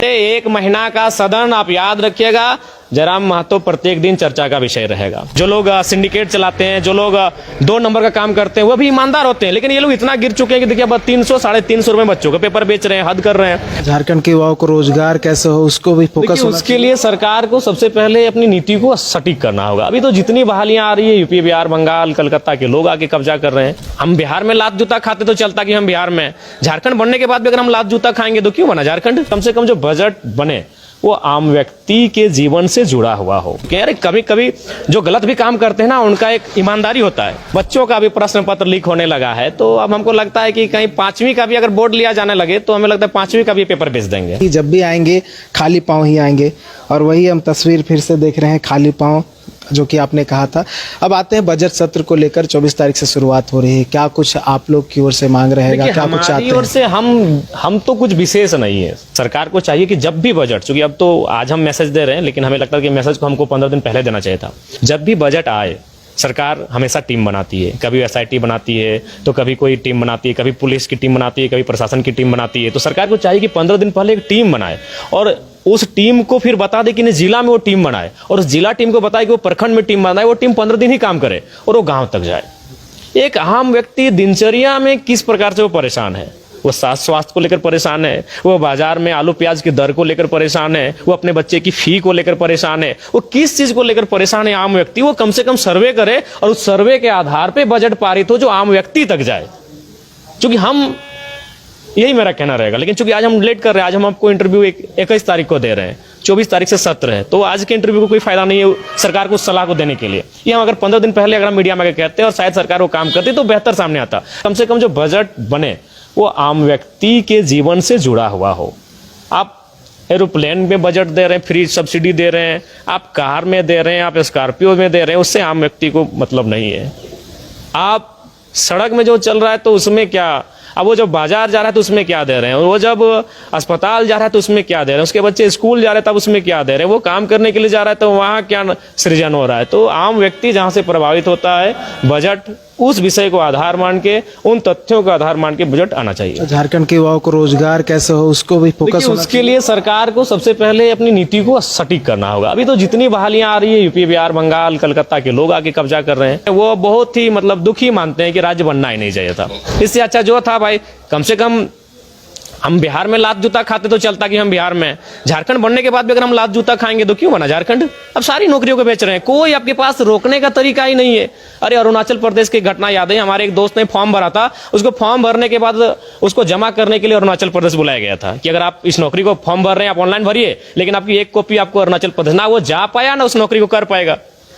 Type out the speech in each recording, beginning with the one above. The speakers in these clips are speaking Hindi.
एक महीना का सदन आप याद रखिएगा, जयराम महतो प्रत्येक दिन चर्चा का विषय रहेगा। जो लोग सिंडिकेट चलाते हैं, जो लोग 2 नंबर का काम करते हैं, वो भी ईमानदार होते हैं, लेकिन ये लोग इतना गिर चुके हैं कि देखिए अब 300 350 रुपए बच्चों का पेपर बेच रहे हैं, हद कर रहे हैं। झारखंड के युवाओं को रोजगार कैसे हो, उसको भी फोकस होना उसके लिए सरकार को सबसे पहले अपनी नीति को सटीक करना होगा। अभी तो जितनी बहालियां आ रही है, यूपी, बिहार, बंगाल, कलकत्ता के लोग आके कब्जा कर रहे हैं। हम बिहार में लात जूता खाते तो चलता कि हम बिहार में, झारखंड बनने के बाद भी अगर हम लात जूता खाएंगे तो क्यों बना झारखंड। कम से कम जो बजट बने वो आम व्यक्ति के जीवन से जुड़ा हुआ हो। अरे कभी कभी जो गलत भी काम करते हैं ना, उनका एक ईमानदारी होता है। बच्चों का भी प्रश्न पत्र लीक होने लगा है, तो अब हमको लगता है कि कहीं 5वीं का भी अगर बोर्ड लिया जाने लगे तो हमें लगता है 5वीं का भी पेपर बेच देंगे। जब भी आएंगे खाली पांव ही आएंगे, और वही हम तस्वीर फिर से देख रहे हैं, खाली पांव, जो कि आपने कहा था। अब आते हैं बजट सत्र को लेकर, 24 तारीख से शुरुआत हो रही है, क्या कुछ आप लोग की ओर से मांग रहेगा, क्या कुछ चाहते हैं? ओर से हम तो कुछ विशेष नहीं है। सरकार को चाहिए कि जब भी बजट, चूंकि अब तो आज हम मैसेज दे रहे हैं, लेकिन हमें लगता है कि मैसेज को हमको 15 दिन पहले देना चाहिए था। जब भी बजट आए, सरकार हमेशा टीम बनाती है, कभी एसआईटी बनाती है, तो कभी कोई टीम बनाती है, कभी पुलिस की टीम बनाती है, कभी प्रशासन की टीम बनाती है। तो सरकार को चाहिए कि 15 दिन पहले एक टीम बनाए और उस टीम को फिर बता दे कि जिला में वो टीम बनाए, और उस जिला टीम को बताए कि वो प्रखंड में टीम बनाए। वो टीम 15 दिन ही काम करे और वो गांव तक जाए। एक आम व्यक्ति दिनचर्या में किस प्रकार से वो परेशान है, वो स्वास्थ्य को लेकर परेशान है, वो बाजार में आलू प्याज की दर को लेकर परेशान है, वो अपने बच्चे की फी को लेकर परेशान है, वो किस चीज को लेकर परेशान है आम व्यक्ति, वो कम से कम सर्वे करे और उस सर्वे के आधार पे बजट पारित हो जो आम व्यक्ति तक जाए। क्योंकि हम, यही मेरा कहना रहेगा। लेकिन चूंकि आज हम लेट कर रहे हैं, आज हम आपको इंटरव्यू 21 तारीख को दे रहे हैं, 24 तारीख से सत्र है, तो आज के इंटरव्यू को कोई फायदा नहीं है सरकार को सलाह को देने के लिए। ये हम अगर 15 दिन पहले अगर हम मीडिया में कहते और शायद सरकार वो काम करती तो बेहतर सामने आता। कम से कम जो बजट बने वो आम व्यक्ति के जीवन से जुड़ा हुआ हो। आप एरोप्लेन में बजट दे रहे हैं, फ्री सब्सिडी दे रहे हैं, आप कार में दे रहे हैं, आप स्कॉर्पियो में दे रहे हैं, उससे आम व्यक्ति को मतलब नहीं है। आप सड़क में जो चल रहा है तो उसमें क्या, अब वो जब बाजार जा रहा है तो उसमें क्या दे रहे हैं, वो जब अस्पताल जा रहा है तो उसमें क्या दे रहे हैं, उसके बच्चे स्कूल जा रहे हैं तब उसमें क्या दे रहे हैं, वो काम करने के लिए जा रहा है तो वहाँ क्या सृजन हो रहा है। तो आम व्यक्ति जहाँ से प्रभावित होता है, बजट उस विषय को आधार मान के, उन तथ्यों का आधार मान के बजट आना चाहिए। झारखंड के युवाओं को रोजगार कैसे हो, उसको भी फोकस होना। उसके लिए सरकार को सबसे पहले अपनी नीति को सटीक करना होगा। अभी तो जितनी बहालियां आ रही है, यूपी, बिहार, बंगाल, कलकत्ता के लोग आके कब्जा कर रहे हैं, वो बहुत ही मतलब दुखी मानते हैं कि राज्य बनना ही नहीं चाहिए था। इससे अच्छा जो था भाई, कम से कम हम बिहार में लात जूता खाते तो चलता कि हम बिहार में, झारखंड बनने के बाद भी अगर हम लात जूता खाएंगे तो क्यों बना झारखंड। अब सारी नौकरियों को बेच रहे हैं, कोई आपके पास रोकने का तरीका ही नहीं है। अरे अरुणाचल प्रदेश की घटना याद है, हमारे एक दोस्त ने फॉर्म भरा था, उसको फॉर्म भरने के बाद उसको जमा करने के लिए अरुणाचल प्रदेश बुलाया गया था कि अगर आप इस नौकरी को फॉर्म भर रहे हैं, आप ऑनलाइन भरिए, लेकिन आपकी एक कॉपी आपको अरुणाचल प्रदेश, ना वो जा पाया ना उस नौकरी को कर पाएगा।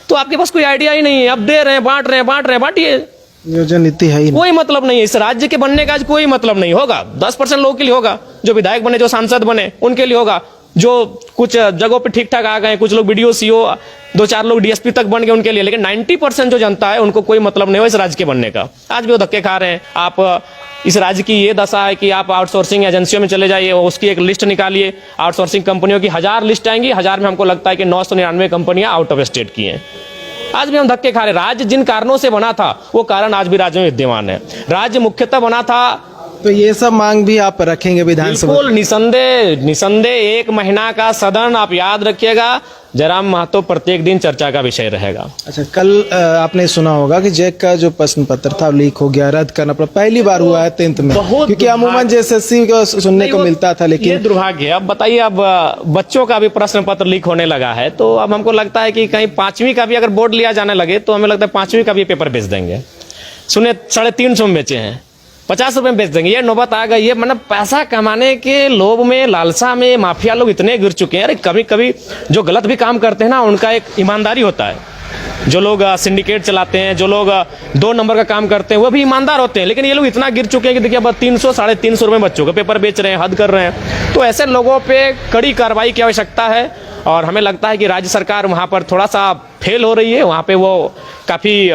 तो आपके पास कोई आइडिया ही नहीं है, अब दे रहे हैं, बांट रहे हैं, बांटिए। योजना नीति है ही कोई मतलब नहीं है इस राज्य के बनने का, आज कोई मतलब नहीं होगा। 10% लोगों के लिए होगा, जो विधायक बने, जो सांसद बने उनके लिए होगा, जो कुछ जगहों पे ठीक ठाक आ गए, कुछ लोग बीडीओ, सीओ, 2-4 लोग डीएसपी तक बन गए उनके लिए, लेकिन 90% जो जनता है उनको कोई मतलब नहीं हो इस राज्य के बनने का। आज भी वो धक्के खा रहे हैं। आप इस राज्य की ये दशा है कि आप आउटसोर्सिंग एजेंसियों में चले जाइए, उसकी एक लिस्ट निकालिए, आउटसोर्सिंग कंपनियों की 1000 लिस्ट आएंगी, 1000 में हमको लगता है कि 999 कंपनियां आउट ऑफ स्टेट की हैं। आज भी हम धक्के खा रहे। राज्य जिन कारणों से बना था वो कारण आज भी राज्य में विद्यमान है। राज्य मुख्यतः बना था, तो ये सब मांग भी आप रखेंगे विधानसभा? बिल्कुल, निसंदेह 1 महीना का सदन आप याद रखिएगा, जयराम महतो प्रत्येक दिन चर्चा का विषय रहेगा। अच्छा, कल आपने सुना होगा कि जैक का जो प्रश्न पत्र था लीक हो गया, रद्द करना पड़ा, पहली बार हुआ है 10th में, क्योंकि अमूमन एसएससी को सुनने को मिलता था, लेकिन ये दुर्भाग्य है। अब बताइए, अब बच्चों का भी प्रश्न पत्र लीक होने लगा है, तो अब हमको लगता है कि कहीं 5वीं का भी अगर बोर्ड लिया जाने लगे तो हमें लगता है 5वीं का भी पेपर बेच देंगे। सुने 350 में बेचे हैं, 50 रुपए में बेच देंगे। ये नौबत आ गई है, मतलब पैसा कमाने के लोभ में, लालसा में माफिया लोग इतने गिर चुके हैं। अरे कभी कभी जो गलत भी काम करते हैं ना, उनका एक ईमानदारी होता है। जो लोग सिंडिकेट चलाते हैं, जो लोग 2 नंबर का काम करते हैं, वो भी ईमानदार होते हैं, लेकिन ये लोग इतना गिर चुके हैं कि देखिए अब 300 350 रुपए बच्चों का पेपर बेच रहे हैं, हद कर रहे हैं। तो ऐसे लोगों पे कड़ी कार्रवाई की आवश्यकता है, और हमें लगता है कि राज्य सरकार वहां पर थोड़ा सा फेल हो रही है। वहां पे वो काफी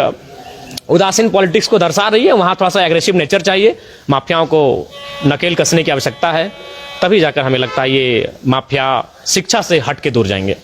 उदासीन पॉलिटिक्स को दर्शा रही है। वहां थोड़ा सा एग्रेसिव नेचर चाहिए, माफियाओं को नकेल कसने की आवश्यकता है, तभी जाकर हमें लगता है ये माफिया शिक्षा से हट के दूर जाएंगे।